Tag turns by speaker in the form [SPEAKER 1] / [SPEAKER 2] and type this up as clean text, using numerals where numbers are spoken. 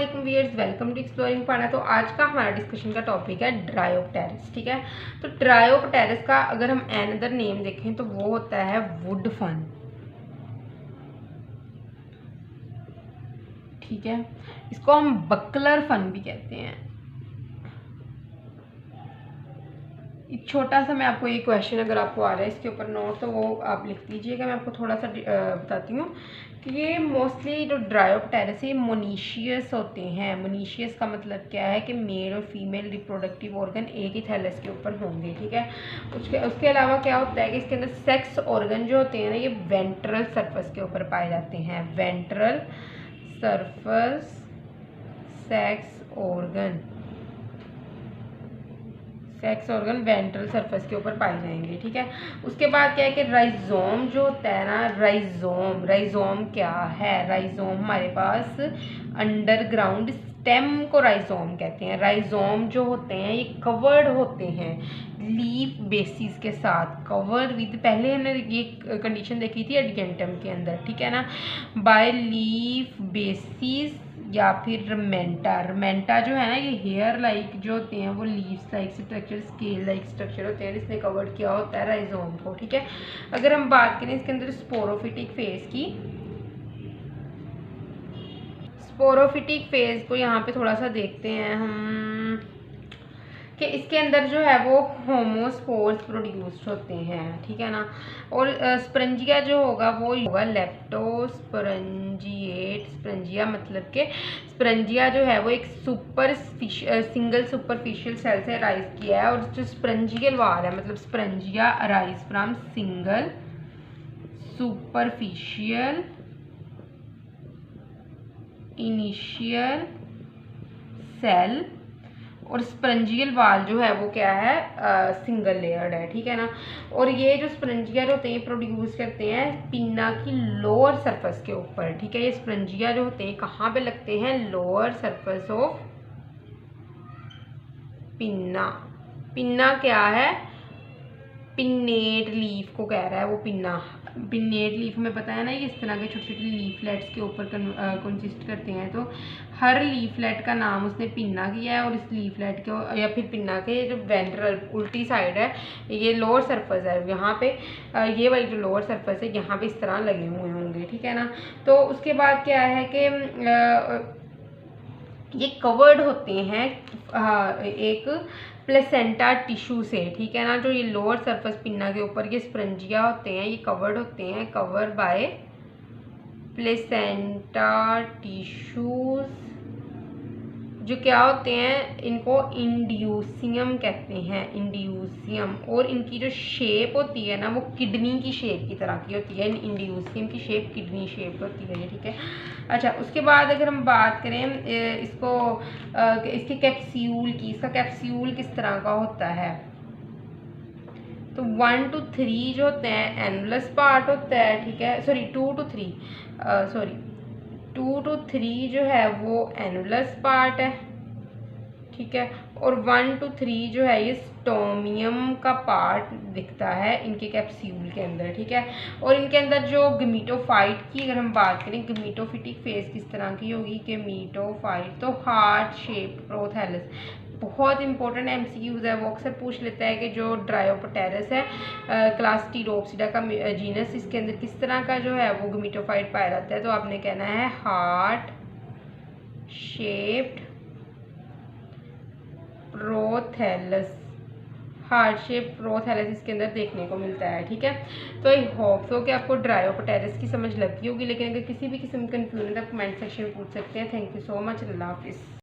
[SPEAKER 1] वालेकुम viewers, welcome to exploring फाना। तो आज का हमारा डिस्कशन का टॉपिक है ड्रायोप्टेरिस। ठीक है, तो ड्रायोप्टेरिस का अगर हम अनदर नेम देखें तो वो होता है वुड फन। ठीक है, इसको हम बकलर फन भी कहते हैं। एक छोटा सा मैं आपको ये क्वेश्चन अगर आपको आ रहा है इसके ऊपर नोट, तो वो आप लिख लीजिएगा। मैं आपको थोड़ा सा बताती हूँ कि ये मोस्टली जो ड्रायोप्टेरिस है मोनीशियस होते हैं। मोनीशियस का मतलब क्या है कि मेल और फीमेल रिप्रोडक्टिव ऑर्गन एक ही थैलस के ऊपर होंगे। ठीक है, उसके अलावा क्या होता है कि इसके अंदर सेक्स ऑर्गन जो होते हैं ना, ये वेंट्रल सर्फस के ऊपर पाए जाते हैं। Ventral surface sex organ ventral surface के ऊपर पाए जाएंगे। ठीक है, उसके बाद क्या है कि राइजोम जो होता है ना, राइजोम क्या है? राइजोम हमारे पास अंडरग्राउंड स्टेम को राइजोम कहते हैं। राइजोम जो होते हैं ये कवर्ड होते हैं लीफ बेसिस के साथ, कवर विद, पहले हमने ये कंडीशन देखी थी एडिकेंटम के अंदर। ठीक है ना, बाय लीफ बेसिस या फिर रमेंटा जो है ना, ये हेयर लाइक जो होते हैं वो leaves like structure, scale like structure होते हैं, इसने कवर्ड किया होता है राइजोम को। ठीक है, अगर हम बात करें इसके अंदर स्पोरोफिटिक फेज की, स्पोरोफिटिक फेज को यहाँ पे थोड़ा सा देखते हैं हम कि इसके अंदर जो है वो होमोस्पोर्स प्रोड्यूस्ड होते हैं। ठीक है ना, और स्पंजिया जो होगा वो होगा लेप्टोस्परंजिएट। स्पंजिया मतलब कि स्पंजिया जो है वो एक सिंगल सुपरफिशियल सेल से अराइज किया है, और जो स्पंजियल वाल है मतलब स्पंजिया arise from single superficial initial cell, और स्पंजियल वाल जो है वो क्या है, सिंगल लेयर्ड है। ठीक है ना, और ये जो स्पंजिया जो होते हैं प्रोड्यूस करते हैं पिन्ना की लोअर सरफेस के ऊपर। ठीक है, ये स्पंजिया जो होते हैं कहाँ पे लगते हैं? Lower surface of pinna. Pinna क्या है? पिन्नेट लीफ को कह रहा है वो पिन्ना। पिन्नेट लीफ में पता है ना, ये इस तरह के छोटे छोटे लीफलेट्स के ऊपर कंसिस्ट करते हैं। तो हर लीफलेट का नाम उसने पिन्ना किया है, और इस लीफलेट को या फिर पिन्ना के जो वेंट्रल उल्टी साइड है, ये लोअर सरफेस है, यहाँ पे ये वाली जो लोअर सरफेस है यहाँ पे इस तरह लगे हुए होंगे। ठीक है ना, तो उसके बाद क्या है कि ये कवर्ड होते हैं एक प्लेसेंटा टिश्यू से। ठीक है ना, जो ये लोअर सरफेस पिन्ना के ऊपर ये स्पंजिया होते हैं, ये कवर्ड होते हैं, कवर बाय प्लेसेंटा टिश्यूज, जो क्या होते हैं, इनको इंड्यूसियम कहते हैं, इंड्यूसियम। और इनकी जो शेप होती है ना वो किडनी की शेप की तरह की होती है। इंड्यूसियम की शेप किडनी शेप होती है। ठीक है, अच्छा, उसके बाद अगर हम बात करें इसके कैप्सूल की, इसका कैप्सूल किस तरह का होता है, तो 1 to 3 जो होते हैं एनुलस पार्ट होता है। ठीक है, सॉरी 2 to 3 जो है वो एनुलस पार्ट है। ठीक है, और 1 to 3 जो है ये स्टोमियम का पार्ट दिखता है इनके कैप्सूल के अंदर। ठीक है, और इनके अंदर जो गमीटोफाइट की अगर हम बात करें, गमीटोफिटिक फेज किस तरह की होगी, गमीटोफाइट तो हार्ट शेप्ड प्रोथैलस। बहुत इंपॉर्टेंट एमसीक्यूज है, वो अक्सर पूछ लेता है कि जो ड्रायोप्टेरिस है क्लास टीरोप्सिडा का जीनस, इसके अंदर किस तरह का जो है वो गमीटोफाइट पाया जाता है, तो आपने कहना है heart shaped prothallus. Heart shape prothallus इसके अंदर देखने को मिलता है। ठीक है, तो आई होप सो कि आपको ड्रायोप्टेरिस की समझ लगी होगी, लेकिन अगर किसी भी किस्म की कंफ्यूजन है तो कमेंट सेक्शन में पूछ सकते हैं। थैंक यू सो मच, अल्लाह हाफिज़।